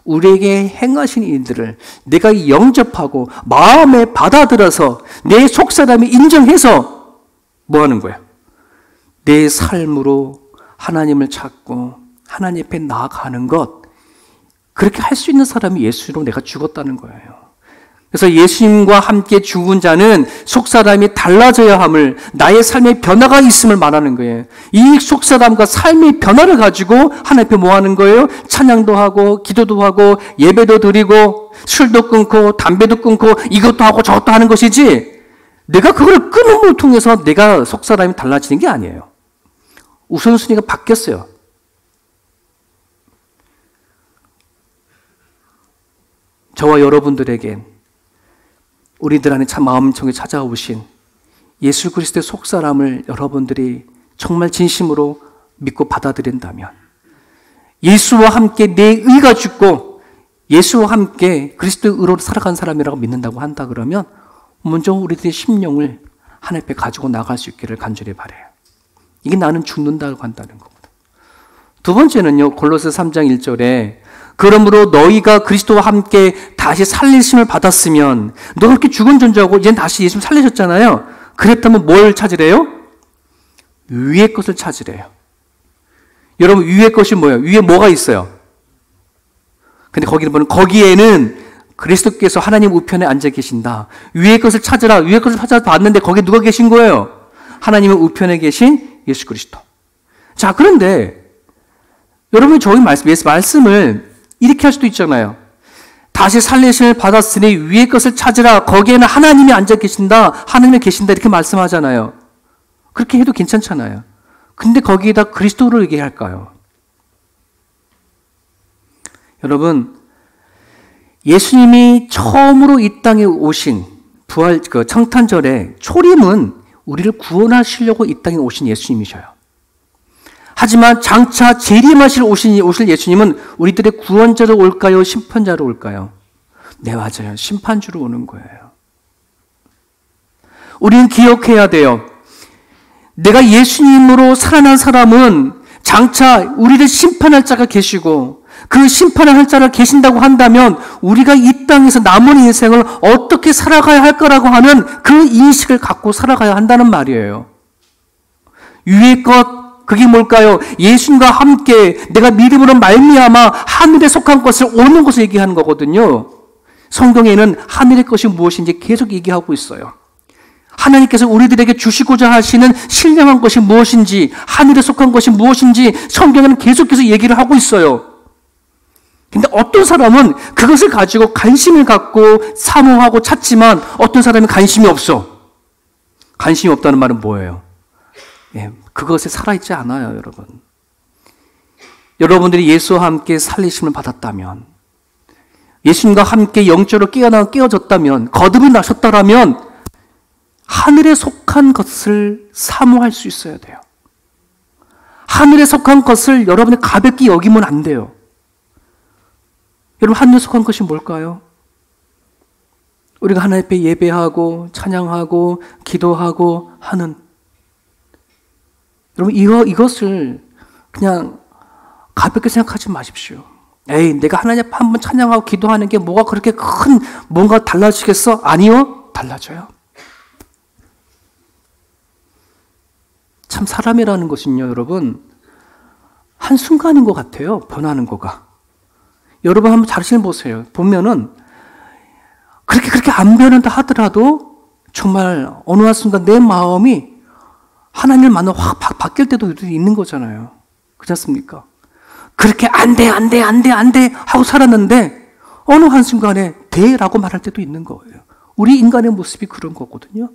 우리에게 행하신 일들을 내가 영접하고 마음에 받아들여서 내 속사람이 인정해서 뭐 하는 거야? 내 삶으로 하나님을 찾고 하나님 앞에 나아가는 것, 그렇게 할 수 있는 사람이 예수로 내가 죽었다는 거예요. 그래서 예수님과 함께 죽은 자는 속사람이 달라져야 함을, 나의 삶의 변화가 있음을 말하는 거예요. 이 속사람과 삶의 변화를 가지고 하나님 앞에 뭐 하는 거예요? 찬양도 하고 기도도 하고 예배도 드리고 술도 끊고 담배도 끊고 이것도 하고 저것도 하는 것이지, 내가 그걸 끊음을 통해서 내가 속사람이 달라지는 게 아니에요. 우선순위가 바뀌었어요. 저와 여러분들에게 우리들 안에 참 마음속에 찾아오신 예수 그리스도의 속사람을 여러분들이 정말 진심으로 믿고 받아들인다면, 예수와 함께 내 의가 죽고 예수와 함께 그리스도의 의로 살아간 사람이라고 믿는다고 한다 그러면 먼저 우리들의 심령을 하나님 앞에 가지고 나갈 수 있기를 간절히 바라요. 이게 나는 죽는다고 한다는 겁니다. 두 번째는요, 골로새 3장 1절에 그러므로 너희가 그리스도와 함께 다시 살리심을 받았으면, 너 그렇게 죽은 존재하고 이제 다시 예수님 살리셨잖아요. 그랬다면 뭘 찾으래요? 위의 것을 찾으래요. 여러분, 위의 것이 뭐예요? 위에 뭐가 있어요? 근데 거기는 보면 거기에는 그리스도께서 하나님 우편에 앉아 계신다. 위의 것을 찾으라. 위의 것을 찾아봤는데 거기에 누가 계신 거예요? 하나님의 우편에 계신 예수 그리스도. 자, 그런데 여러분이 저희 말씀을 이렇게 할 수도 있잖아요. 다시 살리심을 받았으니 위의 것을 찾으라. 거기에는 하나님이 앉아 계신다. 하나님이 계신다. 이렇게 말씀하잖아요. 그렇게 해도 괜찮잖아요. 근데 거기에다 그리스도를 얘기할까요? 여러분, 예수님이 처음으로 이 땅에 오신 부활 청탄절에 초림은 우리를 구원하시려고 이 땅에 오신 예수님이셔요. 하지만 장차 재림하실 오실 예수님은 우리들의 구원자로 올까요? 심판자로 올까요? 네, 맞아요. 심판주로 오는 거예요. 우리는 기억해야 돼요. 내가 예수님으로 살아난 사람은 장차 우리를 심판할 자가 계시고, 그 심판을 할 자가 계신다고 한다면 우리가 이 땅에서 남은 인생을 어떻게 살아가야 할 거라고 하는 그 인식을 갖고 살아가야 한다는 말이에요. 위의 것, 그게 뭘까요? 예수님과 함께 내가 믿음으로 말미암아 하늘에 속한 것을 오는 것을 얘기하는 거거든요. 성경에는 하늘의 것이 무엇인지 계속 얘기하고 있어요. 하나님께서 우리들에게 주시고자 하시는 신령한 것이 무엇인지, 하늘에 속한 것이 무엇인지 성경에는 계속해서 얘기를 하고 있어요. 근데 어떤 사람은 그것을 가지고 관심을 갖고 사모하고 찾지만 어떤 사람은 관심이 없어. 관심이 없다는 말은 뭐예요? 예, 그것에 살아있지 않아요, 여러분. 여러분들이 예수와 함께 살리심을 받았다면, 예수님과 함께 영적으로 깨어졌다면, 거듭이 나셨다라면 하늘에 속한 것을 사모할 수 있어야 돼요. 하늘에 속한 것을 여러분이 가볍게 여기면 안 돼요. 여러분, 하늘에 속한 것이 뭘까요? 우리가 하나님 앞에 예배하고 찬양하고 기도하고 하는, 여러분 이것을 그냥 가볍게 생각하지 마십시오. 에이, 내가 하나님 앞에 한번 찬양하고 기도하는 게 뭐가 그렇게 큰 뭔가 달라지겠어? 아니요, 달라져요. 참 사람이라는 것은요, 여러분, 한순간인 것 같아요. 변하는 거가. 여러분 한번 자신을 보세요. 보면은 그렇게 안 변한다 하더라도 정말 어느 한순간 내 마음이 하나님을 만나 확 바뀔 때도 있는 거잖아요. 그렇지 않습니까? 그렇게 안 돼 하고 살았는데 어느 한순간에 돼라고 말할 때도 있는 거예요. 우리 인간의 모습이 그런 거거든요.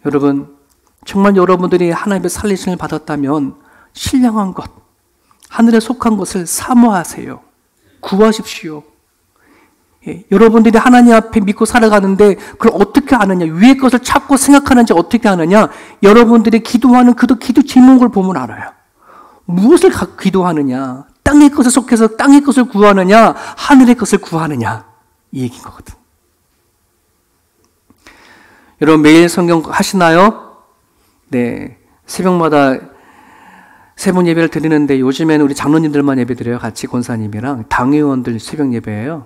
여러분, 정말 여러분들이 하나님의 살리심을 받았다면 신령한 것, 하늘에 속한 것을 사모하세요. 구하십시오. 예, 여러분들이 하나님 앞에 믿고 살아가는데 그걸 어떻게 아느냐, 위의 것을 찾고 생각하는지 어떻게 아느냐, 여러분들이 기도하는 그 기도 제목을 보면 알아요. 무엇을 기도하느냐, 땅의 것에 속해서 땅의 것을 구하느냐, 하늘의 것을 구하느냐, 이 얘기인 거거든. 여러분 매일 성경 하시나요? 네, 새벽마다 새벽 예배를 드리는데 요즘에는 우리 장로님들만 예배 드려요. 같이 권사님이랑 당회원들 새벽 예배예요.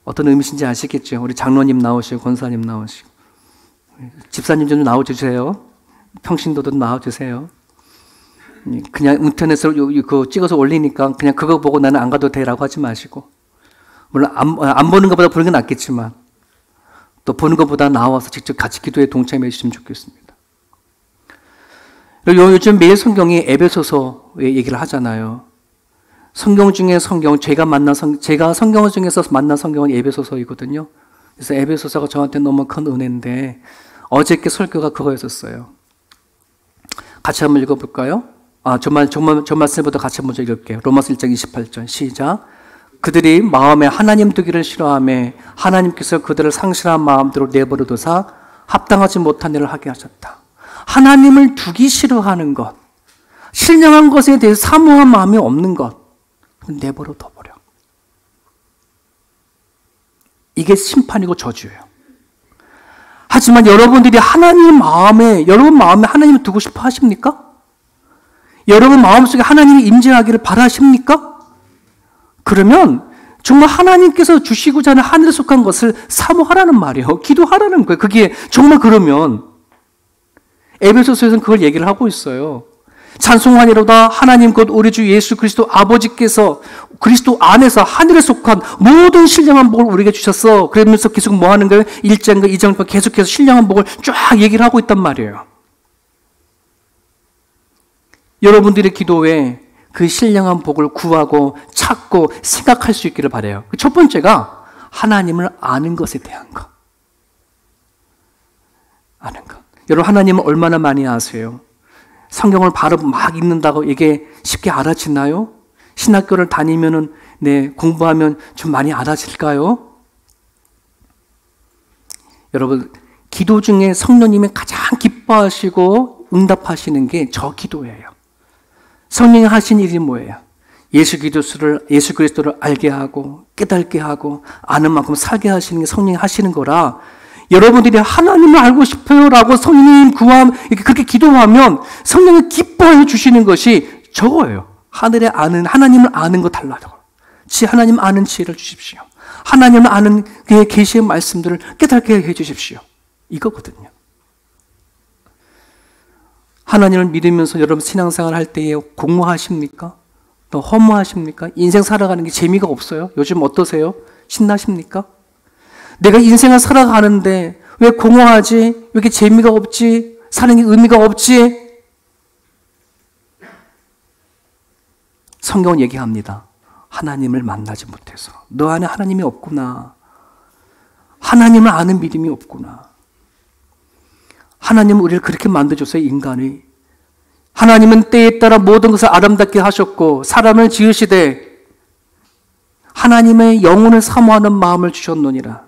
어떤 의미인지 아시겠죠? 우리 장로님 나오시고 권사님 나오시고 집사님 좀 나와주세요. 평신도도 나와주세요. 그냥 인터넷으로 그거 찍어서 올리니까 그냥 그거 보고 나는 안 가도 돼라고 하지 마시고, 물론 안 보는 것보다 보는 게 낫겠지만 또 보는 것보다 나와서 직접 같이 기도에 동참해 주시면 좋겠습니다. 요즘 매일 성경이 에베소서의 얘기를 하잖아요. 성경 중에 성경, 제가 성경 중에서 만난 성경은 에베소서이거든요. 그래서 에베소서가 저한테 너무 큰 은혜인데 어저께 설교가 그거였었어요. 같이 한번 읽어볼까요? 저 말씀부터 같이 먼저 읽을게요. 로마서 1장 28절 시작. 그들이 마음에 하나님 두기를 싫어하며 하나님께서 그들을 상실한 마음대로 내버려 두사 합당하지 못한 일을 하게 하셨다. 하나님을 두기 싫어하는 것, 신령한 것에 대해 사모한 마음이 없는 것, 내버려 둬버려. 이게 심판이고 저주예요. 하지만 여러분들이 여러분 마음에 하나님을 두고 싶어 하십니까? 여러분 마음속에 하나님이 임재하기를 바라십니까? 그러면 정말 하나님께서 주시고자 하는 하늘에 속한 것을 사모하라는 말이에요. 기도하라는 거예요. 그게 정말 그러면 에베소서에서는 그걸 얘기를 하고 있어요. 찬송하니로다 하나님 곧 우리 주 예수 그리스도 아버지께서 그리스도 안에서 하늘에 속한 모든 신령한 복을 우리에게 주셨어. 그러면서 계속 뭐 하는 거예요? 1장과 2장과 계속해서 신령한 복을 쫙 얘기를 하고 있단 말이에요. 여러분들의 기도에 그 신령한 복을 구하고 찾고 생각할 수 있기를 바라요. 첫 번째가 하나님을 아는 것에 대한 것. 아는 것. 여러분 하나님을 얼마나 많이 아세요? 성경을 바로 막 읽는다고 이게 쉽게 알아지나요? 신학교를 다니면은 공부하면 좀 많이 알아질까요? 여러분 기도 중에 성령님이 가장 기뻐하시고 응답하시는 게 저 기도예요. 성령이 하신 일이 뭐예요? 예수 그리스도를 알게 하고 깨닫게 하고 아는 만큼 살게 하시는 게 성령이 하시는 거라, 여러분들이 하나님을 알고 싶어요라고 성령님 그렇게 기도하면 성령이 기뻐해 주시는 것이 저거예요. 하나님을 아는 거 달라요. 하나님 아는 지혜를 주십시오. 하나님을 아는 그의 계시의 말씀들을 깨닫게 해 주십시오. 이거거든요. 하나님을 믿으면서 여러분 신앙생활 할 때에 공허하십니까? 또 허무하십니까? 인생 살아가는 게 재미가 없어요? 요즘 어떠세요? 신나십니까? 내가 인생을 살아가는데 왜 공허하지? 왜 이렇게 재미가 없지? 사는 게 의미가 없지? 성경은 얘기합니다. 하나님을 만나지 못해서. 너 안에 하나님이 없구나. 하나님을 아는 믿음이 없구나. 하나님은 우리를 그렇게 만들어줬어요, 인간이. 하나님은 때에 따라 모든 것을 아름답게 하셨고 사람을 지으시되 하나님의 영혼을 사모하는 마음을 주셨느니라.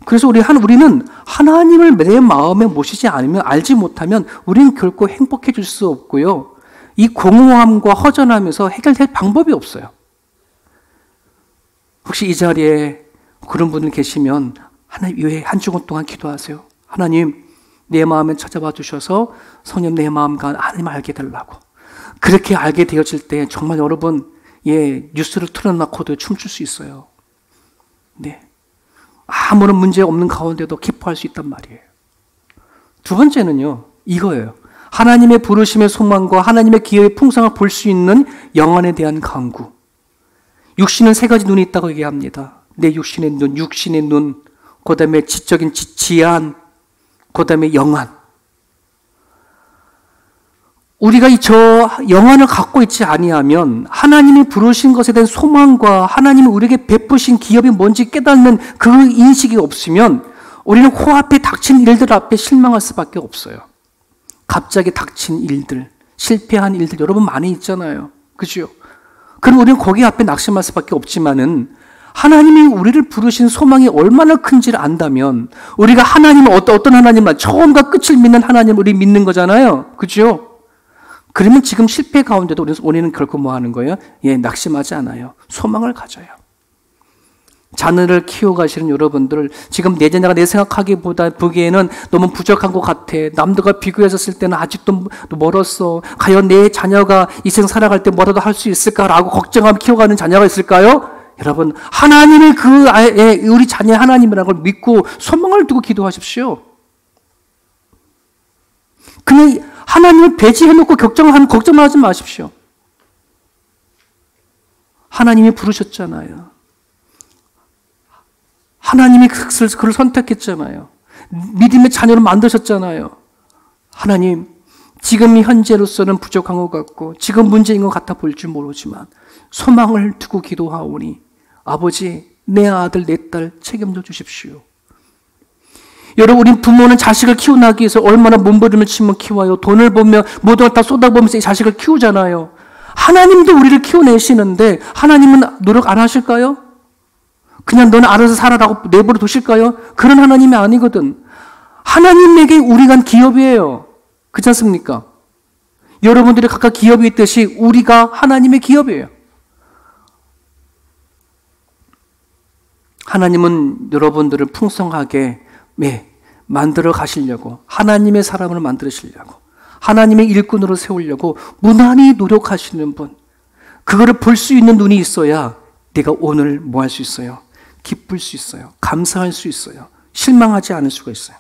그래서 우리는 하나님을 내 마음에 모시지 않으면, 알지 못하면 우리는 결코 행복해질 수 없고요. 이 공허함과 허전함에서 해결될 방법이 없어요. 혹시 이 자리에 그런 분들 계시면 하나님 왜 한 주간 동안 기도하세요. 하나님 내 마음에 찾아와 주셔서 성령 내 마음과 하나님을 알게 되려고. 그렇게 알게 되어질 때 정말 여러분 뉴스를 틀어놓고도 춤출 수 있어요. 네, 아무런 문제 없는 가운데도 기뻐할 수 있단 말이에요. 두 번째는요, 이거예요. 하나님의 부르심의 소망과 하나님의 기회의 풍성을 볼 수 있는 영안에 대한 간구. 육신은 세 가지 눈이 있다고 얘기합니다. 내 육신의 눈, 육신의 눈, 그 다음에 지적인 지안, 그 다음에 영안. 우리가 저 영안을 갖고 있지 아니하면 하나님이 부르신 것에 대한 소망과 하나님이 우리에게 베푸신 기업이 뭔지 깨닫는 그 인식이 없으면 우리는 코앞에 닥친 일들 앞에 실망할 수밖에 없어요. 갑자기 닥친 일들, 실패한 일들 여러분 많이 있잖아요. 그죠? 그럼 우리는 거기 앞에 낙심할 수밖에 없지만은 하나님이 우리를 부르신 소망이 얼마나 큰지를 안다면 우리가 하나님을 어떤 하나님만 처음과 끝을 믿는 하나님을 우리 믿는 거잖아요. 그죠? 그러면 지금 실패 가운데도 우리는 결코 뭐 하는 거예요? 낙심하지 않아요. 소망을 가져요. 자녀를 키워가시는 여러분들, 지금 내 자녀가 내 보기에는 너무 부족한 것 같아. 남들과 비교했을 때는 아직도 멀었어. 과연 내 자녀가 이 생 살아갈 때 뭐라도 할 수 있을까라고 걱정하며 키워가는 자녀가 있을까요? 여러분, 하나님이 우리 자녀의 하나님이라는 걸 믿고 소망을 두고 기도하십시오. 그냥 하나님을 배제해놓고 걱정만 하지 마십시오. 하나님이 부르셨잖아요. 하나님이 그를 선택했잖아요. 믿음의 자녀를 만드셨잖아요. 하나님, 지금 현재로서는 부족한 것 같고 지금 문제인 것 같아 보일 줄 모르지만 소망을 두고 기도하오니 아버지, 내 아들, 내 딸 책임져 주십시오. 여러분, 우리 부모는 자식을 키워나기 위해서 얼마나 몸부림을 치며 키워요. 돈을 보며 모든 걸 다 쏟아보면서 이 자식을 키우잖아요. 하나님도 우리를 키워내시는데 하나님은 노력 안 하실까요? 그냥 너는 알아서 살아라고 내버려 두실까요? 그런 하나님이 아니거든. 하나님에게 우리가 기업이에요. 그렇지 않습니까? 여러분들이 각각 기업이 있듯이 우리가 하나님의 기업이에요. 하나님은 여러분들을 풍성하게 만들어 가시려고, 하나님의 사람을 만들으시려고, 하나님의 일꾼으로 세우려고 무난히 노력하시는 분, 그거를 볼 수 있는 눈이 있어야 내가 오늘 뭐 할 수 있어요? 기쁠 수 있어요. 감사할 수 있어요. 실망하지 않을 수가 있어요.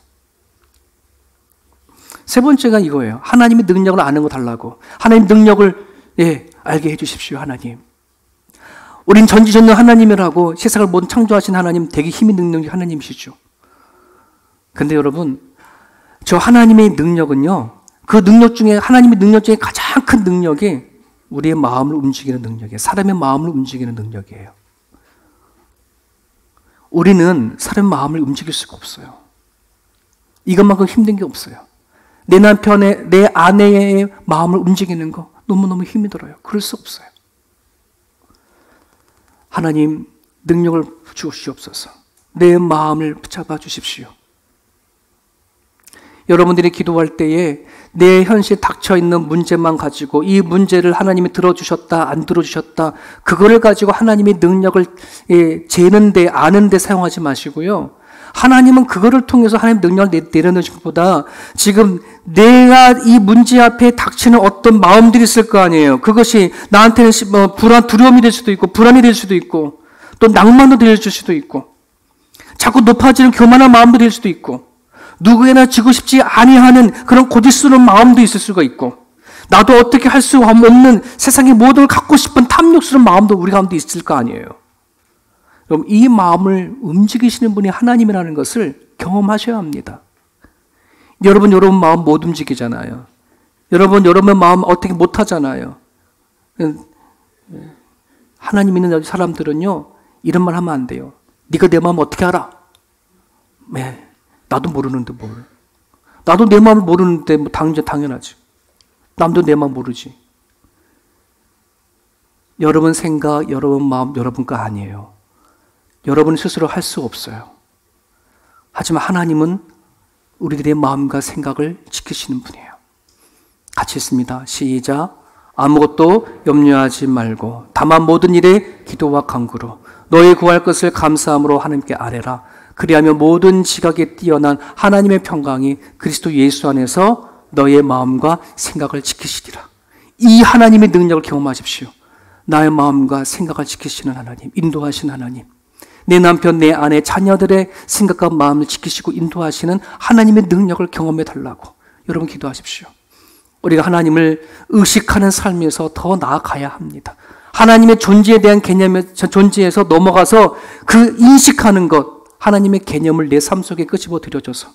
세 번째가 이거예요. 하나님의 능력을 아는 거 달라고. 하나님 능력을 알게 해주십시오. 하나님. 우린 전지전능 하나님이라고, 세상을 모두 창조하신 하나님, 되게 힘이 능력이 하나님이시죠. 근데 여러분, 저 하나님의 능력은요, 그 능력 중에, 하나님의 능력 중에 가장 큰 능력이 우리의 마음을 움직이는 능력이에요. 사람의 마음을 움직이는 능력이에요. 우리는 사람의 마음을 움직일 수가 없어요. 이것만큼 힘든 게 없어요. 내 남편의, 내 아내의 마음을 움직이는 거 너무너무 힘이 들어요. 그럴 수 없어요. 하나님, 능력을 주시옵소서. 내 마음을 붙잡아 주십시오. 여러분들이 기도할 때에 내 현실 닥쳐있는 문제만 가지고 이 문제를 하나님이 들어주셨다, 안 들어주셨다, 그거를 가지고 하나님의 능력을 재는데, 아는데 사용하지 마시고요. 하나님은 그거를 통해서 하나님 능력을 내려놓으신 것보다 지금 내가 이 문제 앞에 닥치는 어떤 마음들이 있을 거 아니에요. 그것이 나한테는 두려움이 될 수도 있고, 불안이 될 수도 있고, 또 낭만도 될 수도 있고, 자꾸 높아지는 교만한 마음도 될 수도 있고, 누구에나 지고 싶지 아니하는 그런 고집스러운 마음도 있을 수가 있고, 나도 어떻게 할 수 없는 세상의 모든 걸 갖고 싶은 탐욕스러운 마음도 우리 가운데 있을 거 아니에요. 그럼 이 마음을 움직이시는 분이 하나님이라는 것을 경험하셔야 합니다. 여러분 마음 못 움직이잖아요. 여러분 마음 어떻게 못 하잖아요. 하나님 있는 사람들은요, 이런 말 하면 안 돼요. 네가 내 마음 어떻게 알아? 네, 나도 모르는데 뭘. 나도 내 마음을 모르는데 뭐 당연하지. 남도 내 마음 모르지. 여러분 생각, 여러분 마음, 여러분 거 아니에요. 여러분 스스로 할 수 없어요. 하지만 하나님은 우리들의 마음과 생각을 지키시는 분이에요. 같이 있습니다. 시작. 아무것도 염려하지 말고 다만 모든 일에 기도와 간구로 너희 구할 것을 감사함으로 하나님께 아뢰라. 그리하면 모든 지각에 뛰어난 하나님의 평강이 그리스도 예수 안에서 너의 마음과 생각을 지키시리라. 이 하나님의 능력을 경험하십시오. 나의 마음과 생각을 지키시는 하나님, 인도하시는 하나님, 내 남편, 내 아내, 자녀들의 생각과 마음을 지키시고 인도하시는 하나님의 능력을 경험해 달라고 여러분 기도하십시오. 우리가 하나님을 의식하는 삶에서 더 나아가야 합니다. 하나님의 존재에 대한 존재에서 넘어가서 그 인식하는 것, 하나님의 개념을 내 삶 속에 끄집어 들여줘서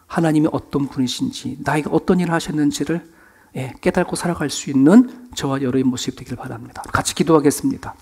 하나님이 어떤 분이신지, 나에게 어떤 일을 하셨는지를 깨닫고 살아갈 수 있는 저와 여러분의 모습이 되길 바랍니다. 같이 기도하겠습니다.